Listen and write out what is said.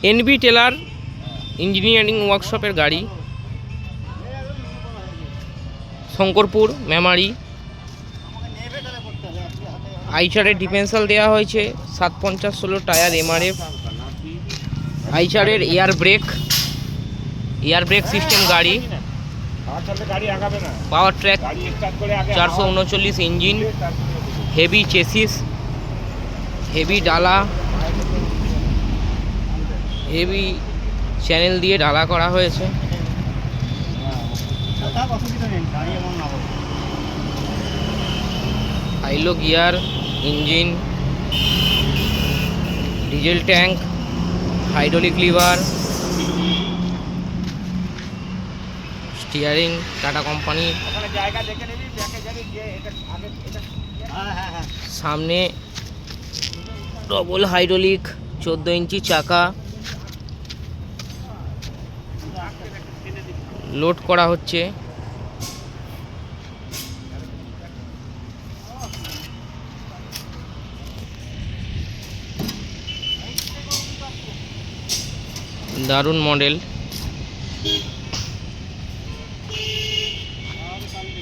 NB teller engineering ওয়ার্কশপের গাড়ি, শঙ্করপুর মেমারি। আইচারের ডিফেন্সাল দেওয়া হয়েছে 750/16 টায়ার MRF। আইচারের এয়ার ব্রেক সিস্টেম গাড়ি, power track 439 engine, heavy chassis, heavy ডালা, হেভি চ্যানেল দিয়ে ডালা করা হয়েছে। High low gear, engine, diesel tank, hydraulic lever, steering Tata company. সামনে ডবল হাইড্রোলিক 14 ইঞ্চি চাকা। লোড করা হচ্ছে। দারুণ মডেল।